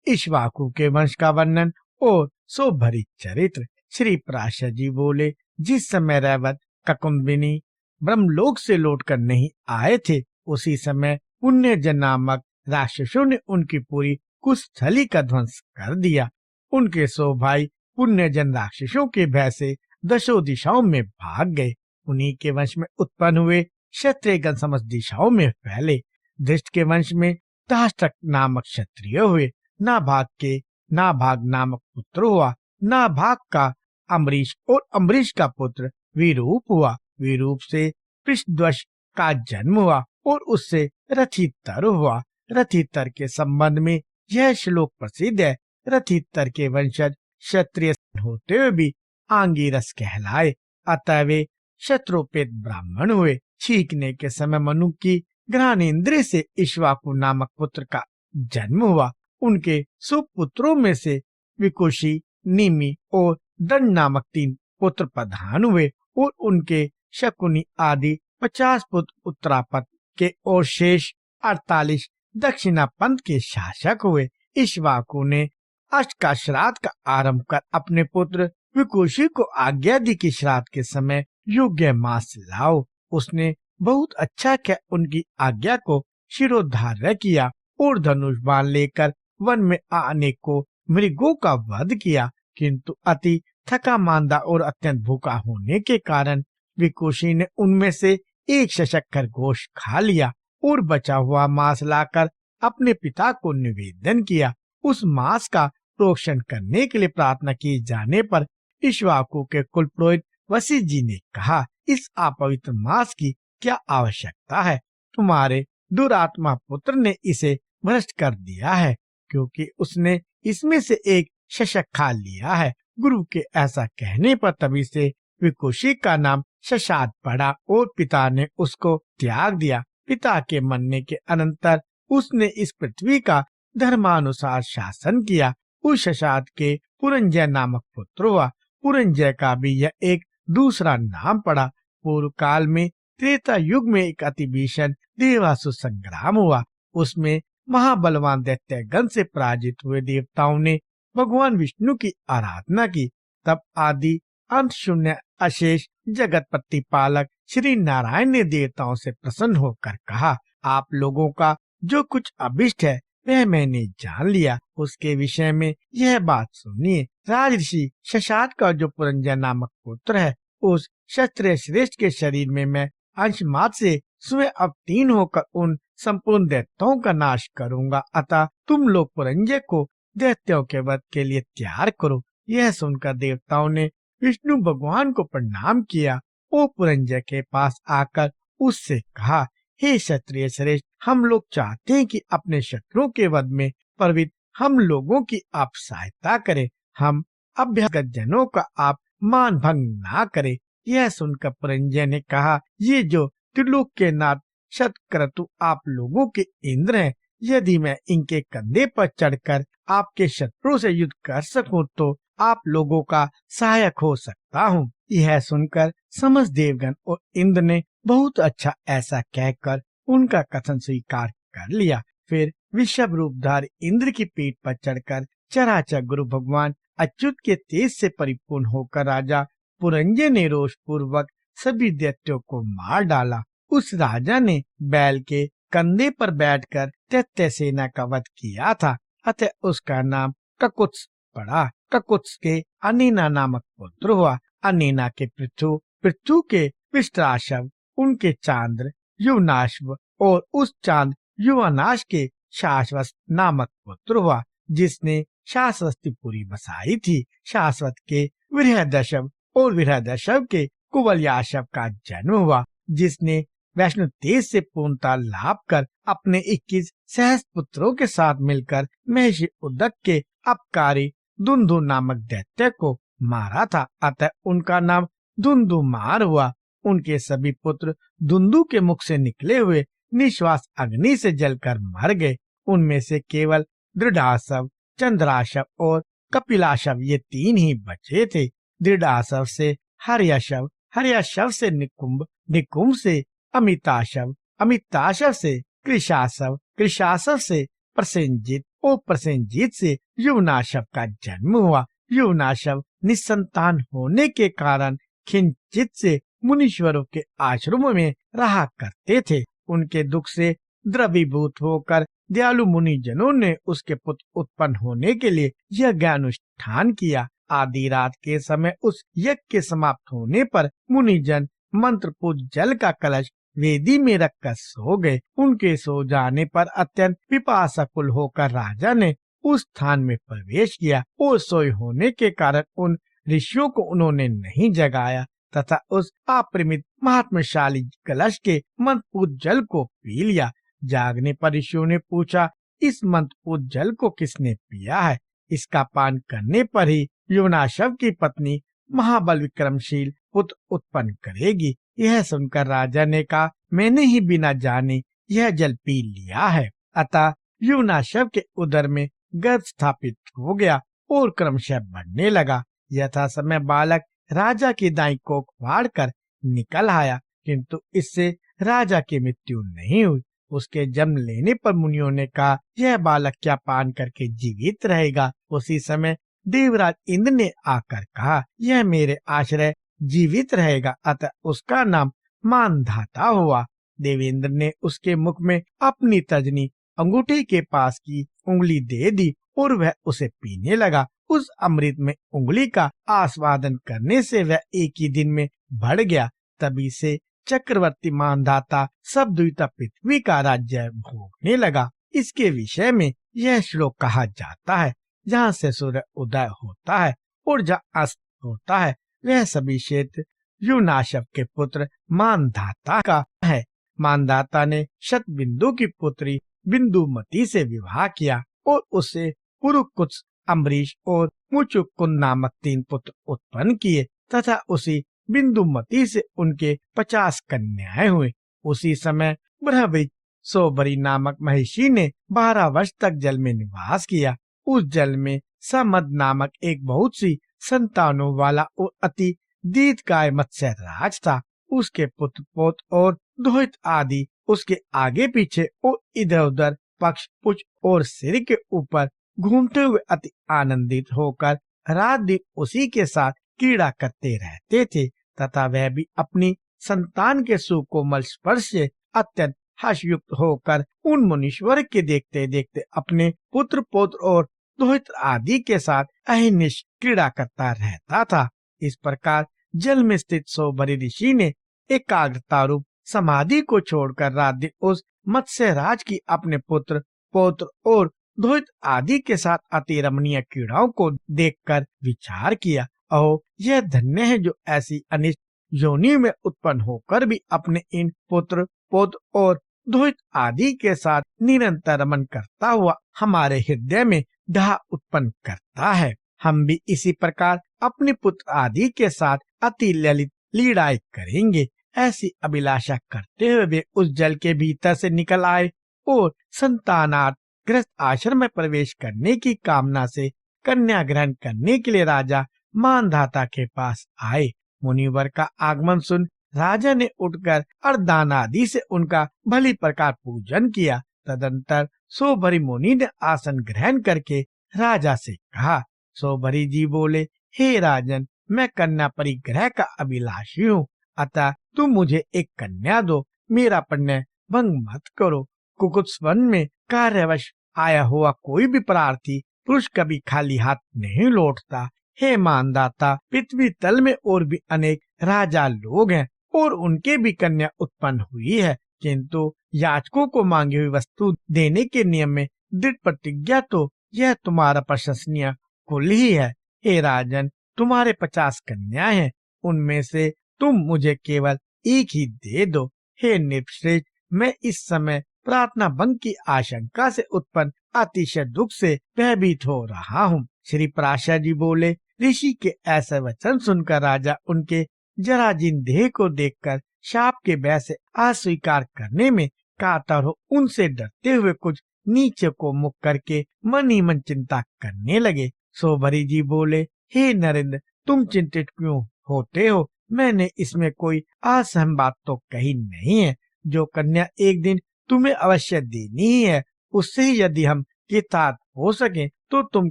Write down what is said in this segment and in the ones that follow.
इक्ष्वाकु के वंश का वर्णन और शोभरी चरित्र। श्री पराशर जी बोले, जिस समय रैवत ककुंबिनी ब्रह्मलोक से लौटकर नहीं आए थे, उसी समय पुण्यजन नामक राक्षसों ने उनकी पूरी कुशस्थली का ध्वंस कर दिया। उनके 100 भाई पुण्यजन राक्षसों के भय से दशों दिशाओं में भाग गए। उन्हीं के वंश में उत्पन्न हुए क्षत्रियगण समस्त दिशाओं में फैले। धृष्ट के वंश में दाष्टक नामक क्षत्रिय हुए। नाभाग नामक पुत्र हुआ। नाभाग का अम्बरीश और अम्बरीश का पुत्र विरूप हुआ। विरूप से पृष्ठध्वज का जन्म हुआ और उससे रथितर हुआ। रथितर के संबंध में यह श्लोक प्रसिद्ध है। रथितर के वंशज क्षत्रिय होते हुए भी आंगिरस कहलाए, अतः वे शत्रुपेत ब्राह्मण हुए। छींकने के समय मनु की घ्राणेन्द्रिय से इक्ष्वाकु नामक पुत्र का जन्म हुआ। उनके सुपुत्रों में से विकुशी, निमि और दंड नामक 3 पुत्र प्रधान हुए और उनके शकुनी आदि 50 पुत्र उत्तरापथ के और शेष 48 दक्षिणापंथ के शासक हुए। इक्ष्वाकु ने अष्ट का श्राद्ध का आरंभ कर अपने पुत्र विकुशी को आज्ञा दी कि श्राद्ध के समय योग्य मांस लाओ। उसने बहुत अच्छा क्या उनकी आज्ञा को शिरोधार्य किया और धनुष बाण लेकर वन में आने को मृगों का वध किया, किंतु अति थका मांदा और अत्यंत भूखा होने के कारण विकुशी ने उनमें से एक शशक खरगोश खा लिया और बचा हुआ मांस लाकर अपने पिता को निवेदन किया। उस मांस का प्रोक्षण करने के लिए प्रार्थना किए जाने पर इक्ष्वाकु के कुल पुरोहित वशिष्ठ जी ने कहा, इस अपवित्र मांस की क्या आवश्यकता है? तुम्हारे दुरात्मा पुत्र ने इसे भ्रष्ट कर दिया है, क्योंकि उसने इसमें से एक शशक खा लिया है। गुरु के ऐसा कहने पर तभी से विकुशी का नाम शशाद पड़ा और पिता ने उसको त्याग दिया। पिता के मरने के अनंतर उसने इस पृथ्वी का धर्मानुसार शासन किया। उस शशाद के पुरंजय नामक पुत्र हुआ। पुरंजय का भी यह एक दूसरा नाम पड़ा। पूर्व काल में त्रेता युग में एक अति भीषण देवासुर संग्राम हुआ। उसमें महाबलवान दैत्यगण से पराजित हुए देवताओं ने भगवान विष्णु की आराधना की। तब आदि अंत शून्य अशेष जगत प्रतिपालक श्री नारायण ने देवताओं से प्रसन्न होकर कहा, आप लोगों का जो कुछ अभिष्ट है वह मैंने जान लिया। उसके विषय में यह बात सुनिए। राजऋषि शशाद का जो पुरंजय नामक पुत्र है, उस क्षत्रिय श्रेष्ठ के शरीर में मैं अंश मात्र से स्वयं अवतीर्ण होकर उन संपूर्ण दैत्यों का नाश करूंगा। अतः तुम लोग पुरंजय को दैत्यों के वध के लिए तैयार करो। यह सुनकर देवताओं ने विष्णु भगवान को प्रणाम किया। वो पुरंजय के पास आकर उससे कहा, हे क्षत्रिय श्रेष्ठ, हम लोग चाहते हैं कि अपने शत्रुओं के वध में प्रवृत्त हम लोगों की आप सहायता करें। हम अभ्यागत जनों का आप मान भंग ना करें। यह सुनकर पुरंजय ने कहा, ये जो त्रिलोक के नाथ शतक्रतु आप लोगों के इंद्र हैं, यदि मैं इनके कंधे पर चढ़कर आपके शत्रुओं से युद्ध कर सकूं तो आप लोगों का सहायक हो सकता हूं। यह सुनकर समस्त देवगण और इंद्र ने बहुत अच्छा ऐसा कहकर उनका कथन स्वीकार कर लिया। फिर विषभ रूपधारी इंद्र की पीठ पर चढ़कर चराचर गुरु भगवान अच्युत के तेज से परिपूर्ण होकर राजा पुरंजय ने रोष पूर्वक सभी दैत्यों को मार डाला। उस राजा ने बैल के कंधे पर बैठकर दैत्य सेना का वध किया था, अतः उसका नाम ककुत्स पड़ा। ककुत्स के अनीना नामक पुत्र हुआ। अनीना के पृथु, पृथु के विष्टाशव, उनके चांद्र युवनाश्व और उस चांद युवनाश के शाश्वत नामक पुत्र हुआ, जिसने शाश्वतीपुरी बसाई थी। शाश्वत के विरहदशव और विरहदशव के कुवलयाशव का जन्म हुआ, जिसने वैष्णु तेज से पूर्णता लाभ कर अपने 21 सहस्त्र पुत्रों के साथ मिलकर महर्षि उद्दक के अपकारी धुंधु नामक दैत्य को मारा था। अतः उनका नाम धुंधुमार हुआ। उनके सभी पुत्र धुंधु के मुख से निकले हुए निश्वास अग्नि से जलकर मर गए। उनमें से केवल दृढ़ाशव, चंद्राशव और कपिलाशव ये 3 ही बचे थे। दृढ़ाशव से हर्यशव, हर्यशव से निकुंभ, निकुंभ से अमिताशव, अमिताशव से कृशाशव, कृशाशव से प्रसेनजित और प्रसेनजीत से युवनाशव का जन्म हुआ। युवनाशव निसंतान होने के कारण खिंचित से मुनीश्वरों के आश्रम में रहा करते थे। उनके दुख से द्रवीभूत होकर दयालु मुनिजनों ने उसके पुत्र उत्पन्न होने के लिए यज्ञ अनुष्ठान किया। आधी रात के समय उस यज्ञ के समाप्त होने पर मुनिजन मंत्र पूज जल का कलश वेदी में रखकर सो गए। उनके सो जाने पर अत्यंत पिपासाकुल होकर राजा ने उस स्थान में प्रवेश किया और सोए होने के कारण उन ऋषियों को उन्होंने नहीं जगाया तथा उस अपरिमित महात्मशाली कलश के मंत्रपूत जल को पी लिया। जागने पर ऋषियों ने पूछा, इस मंत्रपूत जल को किसने पिया है? इसका पान करने पर ही युवनाशव की पत्नी महाबल विक्रमशील पुत्र उत्पन्न करेगी। यह सुनकर राजा ने कहा, मैंने ही बिना जाने यह जल पी लिया है। अतः युवनाशव के उदर में गर्भ स्थापित हो गया और क्रमशः बढ़ने लगा। यथा समय बालक राजा की दाई कोख फाड़ कर निकल आया, किंतु इससे राजा की मृत्यु नहीं हुई। उसके जन्म लेने पर मुनियों ने कहा, यह बालक क्या पान करके जीवित रहेगा? उसी समय देवराज इंद्र ने आकर कहा, यह मेरे आश्रय जीवित रहेगा। अतः उसका नाम मानधाता हुआ। देवेंद्र ने उसके मुख में अपनी तर्जनी अंगूठी के पास की उंगली दे दी और वह उसे पीने लगा। उस अमृत में उंगली का आस्वादन करने से वह एक ही दिन में बढ़ गया। तभी से चक्रवर्ती मानधाता सब द्विता पृथ्वी का राज्य भोगने लगा। इसके विषय में यह श्लोक कहा जाता है, जहाँ से सूर्य उदय होता है और जहाँ अस्त होता है वह सभी क्षेत्र युवनाशव के पुत्र मानधाता का है। मानधाता ने शतबिंदु की पुत्री बिंदुमती से विवाह किया और उससे पुरुकुत्स, अम्बरीश और मुचुकुंद नामक 3 पुत्र उत्पन्न किए तथा उसी बिंदुमती से उनके 50 कन्याएं हुई। उसी समय बृहविज सोबरी नामक महिषी ने 12 वर्ष तक जल में निवास किया। उस जल में समद नामक एक बहुत सी संतानों वाला और अति दीर्घकाय मत्स्य राज था। उसके पुत्र पौत्र और दोहित आदि उसके आगे पीछे और इधर उधर पक्ष, पुछ और सिर के ऊपर घूमते हुए अति आनंदित होकर रात दिन उसी के साथ क्रीड़ा करते रहते थे तथा वह भी अपनी संतान के सुकोमल स्पर्श से अत्यंत हर्षयुक्त होकर उन मुनीश्वर के देखते देखते अपने पुत्र पौत्र और दोहित आदि के साथ अहिर्निश क्रीड़ा करता रहता था। इस प्रकार जल में स्थित सोबरी ऋषि ने एकाग्रता रूप समाधि को छोड़कर रात दिन उस मत्स्य राज की अपने पुत्र पौत्र और दोहित आदि के साथ अति रमणीय क्रीड़ाओं को देखकर विचार किया, अहो यह धन्य है जो ऐसी अनिष्ट योनि में उत्पन्न होकर भी अपने इन पुत्र पौत्र और दोहित आदि के साथ निरंतर रमन करता हुआ हमारे हृदय में डाह उत्पन्न करता है। हम भी इसी प्रकार अपने पुत्र आदि के साथ अति ललित लीलाएं करेंगे। ऐसी अभिलाषा करते हुए वे उस जल के भीतर से निकल आए और संतानार्थ ग्रस्त आश्रम में प्रवेश करने की कामना से कन्या ग्रहण करने के लिए राजा मानधाता के पास आए। मुनिवर का आगमन सुन राजा ने उठकर अर्धान आदि से उनका भली प्रकार पूजन किया। तदंतर सोबरी मुनि ने आसन ग्रहण करके राजा से कहा। सोबरी जी बोले, हे राजन, मैं कन्या परिग्रह का अभिलाषी हूँ, अतः तुम मुझे एक कन्या दो, मेरा परिणय भंग मत करो। कुकुत्सवन में कार्यवश आया हुआ कोई भी प्रार्थी पुरुष कभी खाली हाथ नहीं लौटता। हे मानधाता, पृथ्वी तल में और भी अनेक राजा लोग हैं और उनके भी कन्या उत्पन्न हुई है, किंतु याचकों को मांगी हुई वस्तु देने के नियम में दृढ़ प्रतिज्ञा तो यह तुम्हारा प्रशंसनीय कुल ही है। हे राजन, तुम्हारे 50 कन्याएं हैं, उनमें से तुम मुझे केवल एक ही दे दो। हे नृपश्रेष्ठ, मैं इस समय प्रार्थना भंग की आशंका से उत्पन्न अतिशय दुख से भयभीत हो रहा हूँ। श्री पराशर जी बोले, ऋषि के ऐसे वचन सुनकर राजा उनके जराजीर्ण देह को देखकर शाप के भय से अस्वीकार करने में कातर हो उनसे डरते हुए कुछ नीचे को मुख करके मन ही मन चिंता करने लगे। सोबरी जी बोले, हे नरेंद्र, तुम चिंतित क्यों होते हो? मैंने इसमें कोई असहम बात तो कही नहीं है। जो कन्या एक दिन तुम्हें अवश्य देनी ही है, उससे ही यदि हम कृतार्थ हो सके तो तुम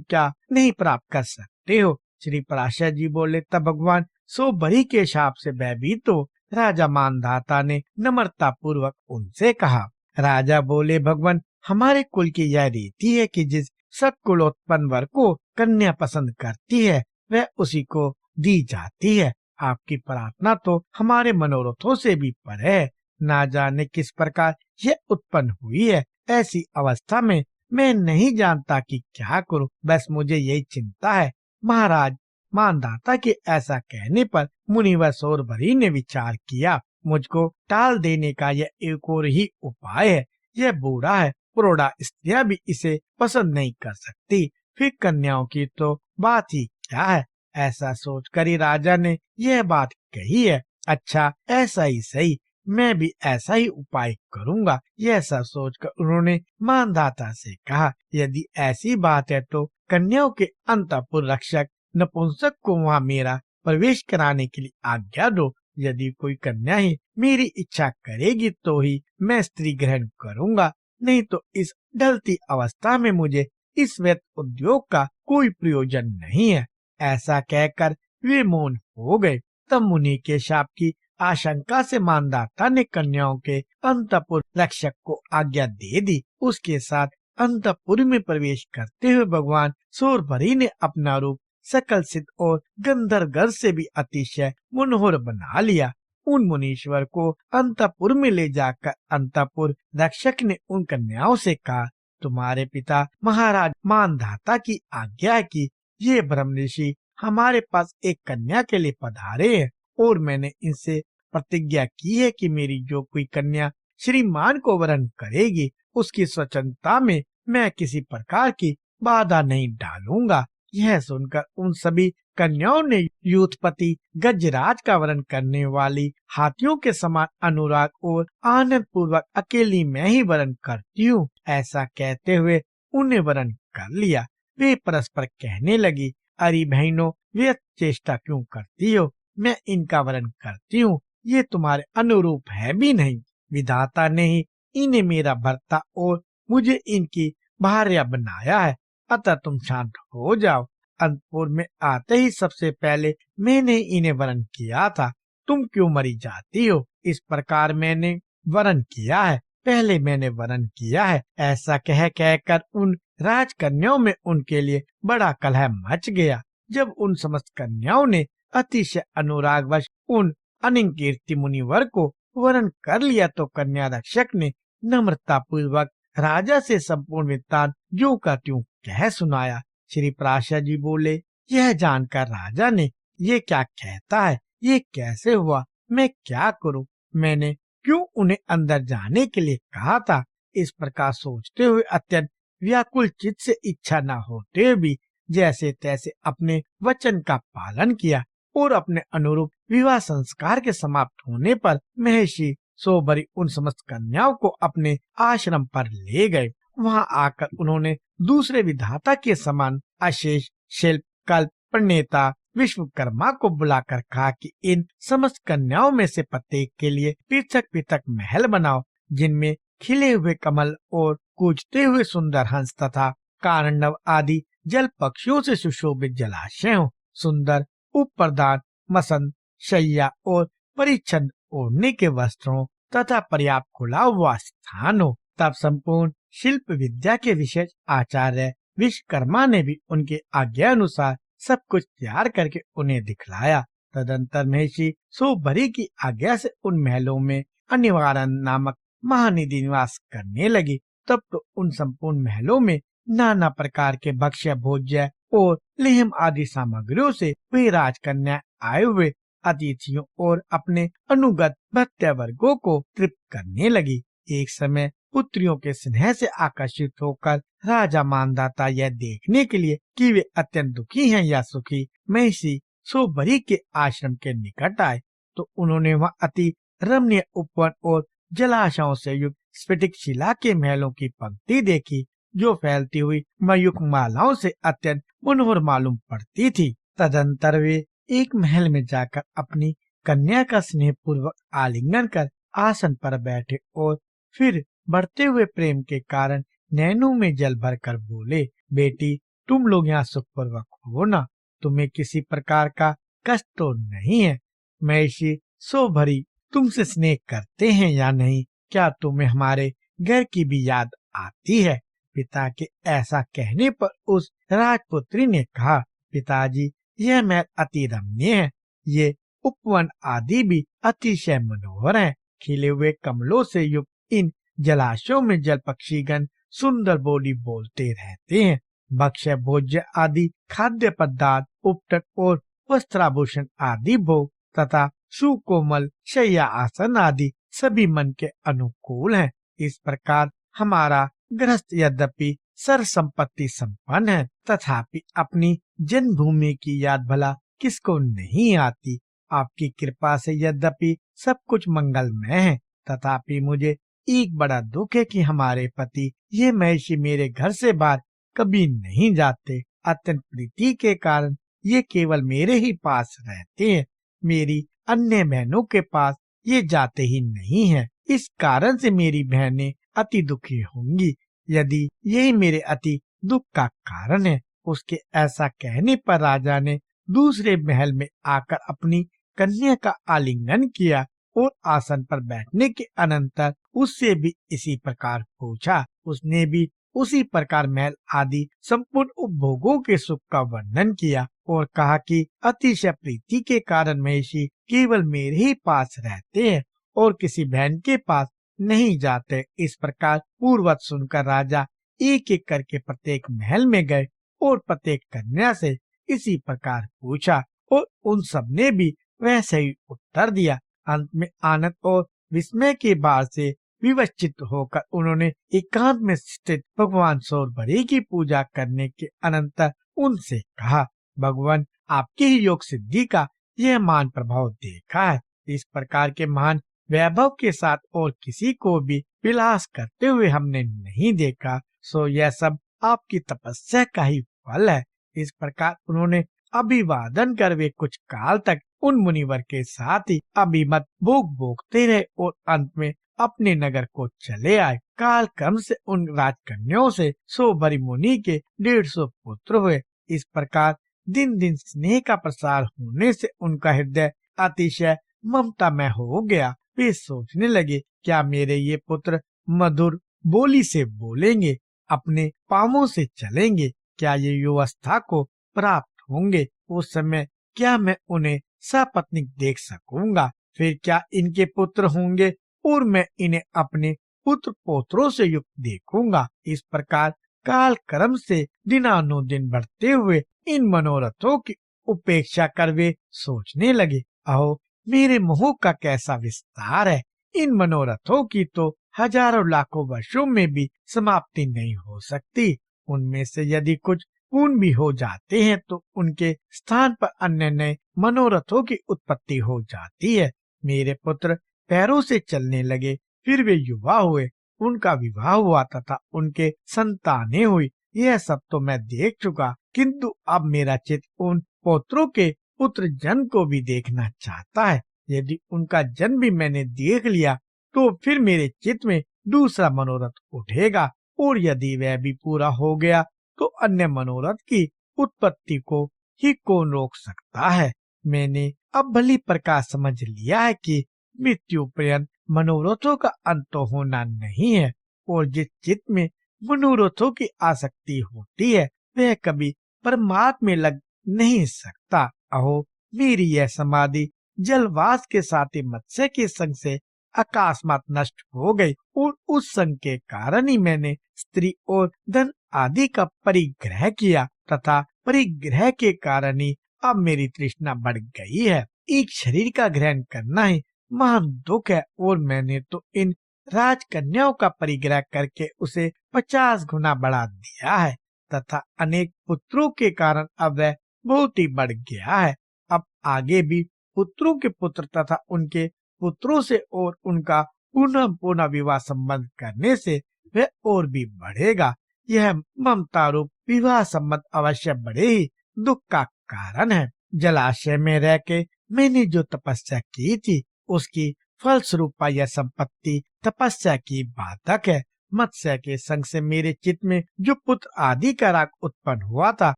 क्या नहीं प्राप्त कर सकते हो। श्री पराशर जी बोले, तब भगवान सोबरी के शाप से भयभीत हो राजा मानधाता ने नम्रता पूर्वक उनसे कहा। राजा बोले, भगवान, हमारे कुल की यह रीति है कि जिस सत्कुलोत्पन्न वर को कन्या पसंद करती है वह उसी को दी जाती है। आपकी प्रार्थना तो हमारे मनोरथों से भी परे है। ना जाने किस प्रकार यह उत्पन्न हुई है। ऐसी अवस्था में मैं नहीं जानता कि क्या करूं। बस मुझे यही चिंता है। महाराज मानधाता के ऐसा कहने पर मुनिवर शोरभरी ने विचार किया। मुझको टाल देने का यह एक और ही उपाय है। यह बूढ़ा है, प्रौढ़ा स्त्रियां भी इसे पसंद नहीं कर सकती, फिर कन्याओं की तो बात ही क्या है। ऐसा सोचकर ही राजा ने यह बात कही है। अच्छा, ऐसा ही सही, मैं भी ऐसा ही उपाय करूंगा। यह सब सोचकर उन्होंने मानधाता से कहा, यदि ऐसी बात है तो कन्याओं के अंतःपुर रक्षक नपुंसक को वहाँ मेरा प्रवेश कराने के लिए आज्ञा दो। यदि कोई कन्या ही मेरी इच्छा करेगी तो ही मैं स्त्री ग्रहण करूंगा, नहीं तो इस ढलती अवस्था में मुझे इस व्यर्थ उद्योग का कोई प्रयोजन नहीं है। ऐसा कहकर वे मौन हो गए। तब मुनि के शाप की आशंका से मानधाता ने कन्याओं के अंतःपुर रक्षक को आज्ञा दे दी। उसके साथ अंतःपुर में प्रवेश करते हुए भगवान शोरभरी ने अपना रूप सकल सिद्ध और गंधर्व से भी अतिशय मनोहर बना लिया। उन मुनीश्वर को अंतःपुर में ले जाकर अंतःपुर रक्षक ने उन कन्याओं से कहा, तुम्हारे पिता महाराज मानधाता की आज्ञा है कि ये ब्रह्म ऋषि हमारे पास एक कन्या के लिए पधारे हैं और मैंने इनसे प्रतिज्ञा की है कि मेरी जो कोई कन्या श्रीमान को वरण करेगी उसकी स्वतंत्रता में मैं किसी प्रकार की बाधा नहीं डालूंगा। यह सुनकर उन सभी कन्याओं ने यूथपति गजराज का वरण करने वाली हाथियों के समान अनुराग और आनंद पूर्वक अकेली मैं ही वरण करती हूँ ऐसा कहते हुए उन्हें वरण कर लिया। वे परस्पर कहने लगी, अरे बहनों, वे चेष्टा क्यों करती हो? मैं इनका वरण करती हूँ, ये तुम्हारे अनुरूप है भी नहीं। विधाता ने ही इन्हें मेरा भर्ता और मुझे इनकी भार्या बनाया है, अतः तुम शांत हो जाओ। अंतपुर में आते ही सबसे पहले मैंने इन्हें वरण किया था, तुम क्यों मरी जाती हो? इस प्रकार मैंने वरण किया है, पहले मैंने वरण किया है। ऐसा कह कहकर उन राजकन्याओं में उनके लिए बड़ा कलह मच गया। जब उन समस्त कन्याओं ने अतिशय अनुरागवश उन अनिकीर्ति मुनिवर को वरण कर लिया तो कन्या रक्षक ने नम्रता पूर्वक राजा से संपूर्ण वृत्तांत ज्यों का त्यों कह सुनाया। श्री पराशर जी बोले, यह जानकर राजा ने ये क्या कहता है, ये कैसे हुआ, मैं क्या करूं? मैंने क्यों उन्हें अंदर जाने के लिए कहा था? इस प्रकार सोचते हुए अत्यंत व्याकुल चित्त से इच्छा न होते हुए भी जैसे तैसे अपने वचन का पालन किया और अपने अनुरूप विवाह संस्कार के समाप्त होने पर महर्षि सोबरी उन समस्त कन्याओं को अपने आश्रम पर ले गए। वहां आकर उन्होंने दूसरे विधाता के समान अशेष शिल्प कल्प प्रणेता विश्वकर्मा को बुलाकर कहा कि इन समस्त कन्याओं में से प्रत्येक के लिए पृथक पृथक महल बनाओ, जिनमें खिले हुए कमल और कूजते हुए सुंदर हंस तथा कार्णव आदि जल पक्षियों से सुशोभित जलाशय हो। सुंदर उपप्रधान मसंद शैया और परिच्छद ओढ़ने के वस्त्रों तथा पर्याप्त खुला हुआ स्थान हो। तब संपूर्ण शिल्प विद्या के विशेष आचार्य विश्वकर्मा ने भी उनके आज्ञा अनुसार सब कुछ तैयार करके उन्हें दिखलाया। तदंतर महर्षि सोबरी की आज्ञा से उन महलों में अनिवारण नामक महानिधि निवास करने लगी। तब तो उन संपूर्ण महलों में नाना प्रकार के भक्ष्य भोज्य और लेहम आदि सामग्रियों से वे राजकन्या आए हुए अतिथियों और अपने अनुगत भृत्य वर्गों को तृप्त करने लगी। एक समय पुत्रियों के स्नेह से आकर्षित होकर राजा मानधाता यह देखने के लिए कि वे अत्यंत दुखी हैं या सुखी, महर्षि सोबरी के आश्रम के निकट आए तो उन्होंने वहाँ अति रमणीय उपवन और जलाशयों से युक्त स्फटिक शिला के महलों की पंक्ति देखी, जो फैलती हुई मयूख मालाओं से अत्यंत मनोहर मालूम पड़ती थी। तदंतर वे एक महल में जाकर अपनी कन्या का स्नेह पूर्वक आलिंगन कर आसन पर बैठे और फिर बढ़ते हुए प्रेम के कारण नैनों में जल भरकर बोले, बेटी तुम लोग यहाँ सुखपूर्वक हो ना, तुम्हें किसी प्रकार का कष्ट तो नहीं है। महिषी, सो भरी तुमसे स्नेह करते हैं या नहीं? क्या तुम्हें हमारे घर की भी याद आती है? पिता के ऐसा कहने पर उस राजपुत्री ने कहा, पिताजी यह महल अति रमणीय है। ये उपवन आदि भी अतिशय मनोहर है। खिले हुए कमलों से युक्त इन जलाशयों में जल पक्षीगण सुंदर बोली बोलते रहते हैं। भक्ष्य भोज्य आदि खाद्य पदार्थ, उपटन और वस्त्राभूषण आदि भोग तथा सुकोमल शय्या आसन आदि सभी मन के अनुकूल हैं। इस प्रकार हमारा गृहस्थ यद्यपि सर संपत्ति संपन्न है, तथापि अपनी जन्मभूमि की याद भला किसको नहीं आती। आपकी कृपा से यद्यपि सब कुछ मंगलमय है, तथापि मुझे एक बड़ा दुख है कि हमारे पति ये महिषी मेरे घर से बाहर कभी नहीं जाते। अत्यंत प्रीति के कारण ये केवल मेरे ही पास रहते हैं। मेरी अन्य बहनों के पास ये जाते ही नहीं है। इस कारण से मेरी बहनें अति दुखी होंगी यदि यही मेरे अति दुख का कारण है। उसके ऐसा कहने पर राजा ने दूसरे महल में आकर अपनी कन्या का आलिंगन किया और आसन पर बैठने के अनंतर उससे भी इसी प्रकार पूछा। उसने भी उसी प्रकार महल आदि संपूर्ण उपभोगों के सुख का वर्णन किया और कहा कि अतिशय प्रीति के कारण महिषी केवल मेरे ही पास रहते हैं और किसी बहन के पास नहीं जाते। इस प्रकार पूर्वत सुनकर राजा एक एक करके प्रत्येक महल में गए और प्रत्येक कन्या से इसी प्रकार पूछा और उन सब ने भी वैसे ही उत्तर दिया। अंत में आनंद और विस्मय के भाव से विवशित होकर उन्होंने एकांत में स्थित भगवान सौरभरी की पूजा करने के अनंतर उनसे कहा, भगवान आपके ही योग सिद्धि का यह महान प्रभाव देखा है। इस प्रकार के महान वैभव के साथ और किसी को भी विलास करते हुए हमने नहीं देखा, सो यह सब आपकी तपस्या का ही फल है। इस प्रकार उन्होंने अभिवादन कर वे कुछ काल तक उन मुनिवर के साथ ही अभिमत भोग भोगते रहे और अंत में अपने नगर को चले आए। काल क्रम से उन राजकन्याओं से सौभरी मुनि के 150 पुत्र हुए। इस प्रकार दिन दिन स्नेह का प्रसार होने से उनका हृदय अतिशय ममतामय हो गया। वे सोचने लगे, क्या मेरे ये पुत्र मधुर बोली से बोलेंगे, अपने पांवों से चलेंगे, क्या ये युवावस्था को प्राप्त होंगे? उस समय क्या मैं उन्हें सपत्नीक देख सकूंगा? फिर क्या इनके पुत्र होंगे और मैं इन्हें अपने पुत्र पोत्रों से युक्त देखूंगा? इस प्रकार काल क्रम से दिनानुदिन बढ़ते हुए इन मनोरथों की उपेक्षा कर वे सोचने लगे, अहो मेरे मोह का कैसा विस्तार है। इन मनोरथों की तो हजारों लाखों वर्षों में भी समाप्ति नहीं हो सकती। उनमें से यदि कुछ पूर्ण भी हो जाते हैं तो उनके स्थान पर अन्य नए मनोरथों की उत्पत्ति हो जाती है। मेरे पुत्र पैरों से चलने लगे, फिर वे युवा हुए, उनका विवाह हुआ तथा उनके संतानें हुई। यह सब तो मैं देख चुका, किंतु अब मेरा चित्त उन पुत्रों के पुत्र जन्म को भी देखना चाहता है। यदि उनका जन्म भी मैंने देख लिया तो फिर मेरे चित्त में दूसरा मनोरथ उठेगा और यदि वह भी पूरा हो गया तो अन्य मनोरथ की उत्पत्ति को ही कौन रोक सकता है। मैंने अब भली प्रकार समझ लिया है कि मृत्यु पर्यंत मनोरथों का अंत तो होना नहीं है और जिस चित्त में मनोरथों की आसक्ति होती है वह कभी परमात्मा में लग नहीं सकता। अहो मेरी यह समाधि जलवास के साथ ही मत्स्य के संग से अकस्मात नष्ट हो गई और उस संग के कारण ही मैंने स्त्री और धन आदि का परिग्रह किया तथा परिग्रह के कारण ही अब मेरी तृष्णा बढ़ गई है। एक शरीर का ग्रहण करना ही महान दुख है और मैंने तो इन राजकन्याओं का परिग्रह करके उसे 50 गुना बढ़ा दिया है तथा अनेक पुत्रों के कारण अब वह बहुत ही बढ़ गया है। अब आगे भी पुत्रों के पुत्र तथा उनके पुत्रों से और उनका पुनः पुनः विवाह संबंध करने से वह और भी बढ़ेगा। यह ममता रूप विवाह संबंध अवश्य बड़े ही दुख का कारण है। जलाशय में रह के मैंने जो तपस्या की थी उसकी फलस्वरूप यह संपत्ति तपस्या की बाधक है। मत्स्य के संग से मेरे चित्त में जो पुत्र आदि का राग उत्पन्न हुआ था,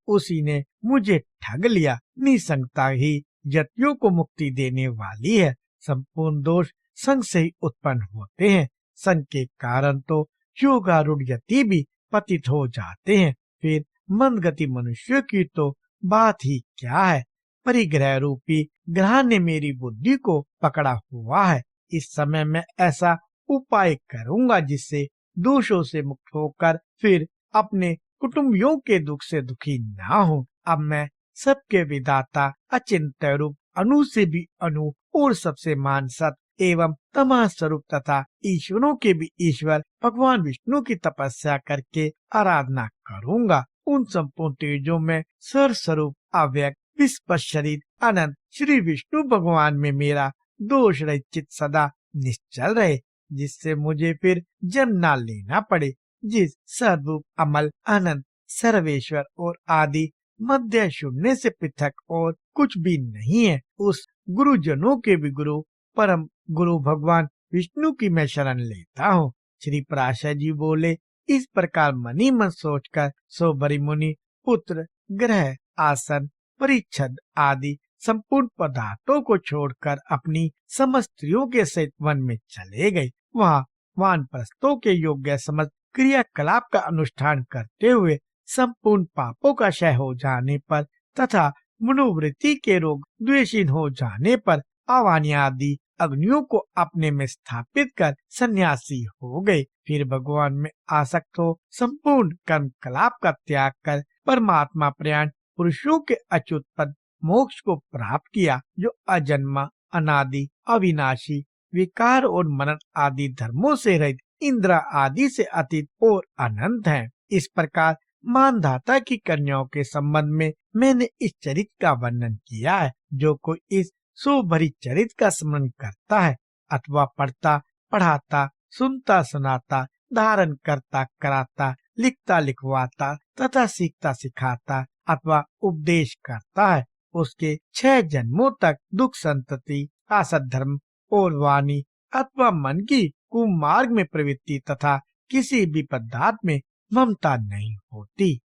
उसी ने मुझे ठग लिया। निसंगता ही यतियों को मुक्ति देने वाली है। संपूर्ण दोष संग से ही उत्पन्न होते हैं। संग के कारण तो योगारूढ़ यति भी पतित हो जाते हैं। फिर मंदगति मनुष्य की तो बात ही क्या है। परिग्रह रूपी ग्रह ने मेरी बुद्धि को पकड़ा हुआ है। इस समय मैं ऐसा उपाय करूंगा जिससे दोषों से मुक्त होकर फिर अपने कुटुंबियों के दुख से दुखी ना हो। अब मैं सबके विधाता अचिंत्य रूप अनु से भी अनु और सबसे मान सत एवं तमा स्वरूप तथा ईश्वरों के भी ईश्वर भगवान विष्णु की तपस्या करके आराधना करूंगा। उन संपूर्ण तेजों में सर स्वरूप अव्यक्त विश्व शरीर अनंत श्री विष्णु भगवान में मेरा दोष रहित चित्त सदा निश्चल रहे, जिससे मुझे फिर जन्म न लेना पड़े। जिस सर्वरूप अमल अनंत सर्वेश्वर और आदि मध्य शून्य से पृथक और कुछ भी नहीं है, उस गुरुजनों के भी गुरु परम गुरु भगवान विष्णु की मैं शरण लेता हूँ। श्री पराशर जी बोले, इस प्रकार मनी मन सोचकर सो बरी मुनि पुत्र ग्रह आसन परिच्छद आदि संपूर्ण पदार्थों को छोड़कर अपनी समस्त स्त्रियों के सहित वन में चले गए। वहाँ वानप्रस्थों के योग्य समस्त क्रियाकलाप का अनुष्ठान करते हुए संपूर्ण पापों का क्षय हो जाने पर तथा मनोवृत्ति के रोग द्वेषहीन हो जाने पर आवानी आदि अग्नियों को अपने में स्थापित कर सन्यासी हो गए। फिर भगवान में आसक्त हो संपूर्ण कर्म कलाप का त्याग कर परमात्मा प्रयाण पुरुषों के अच्युत पद मोक्ष को प्राप्त किया, जो अजन्मा अनादि अविनाशी विकार और मनन आदि धर्मों से रहित इंद्र आदि से अतीत और अनंत है। इस प्रकार मानधाता की कन्याओं के संबंध में मैंने इस चरित्र का वर्णन किया है। जो कोई इस सुभरी चरित्र का स्मरण करता है अथवा पढ़ता पढ़ाता सुनता सुनाता धारण करता कराता लिखता लिखवाता तथा सीखता सिखाता अथवा उपदेश करता है, उसके 6 जन्मों तक दुख संतति असत धर्म और वाणी अथवा मन की कुमार्ग में प्रवृत्ति तथा किसी भी पदार्थ में ममता नहीं होती।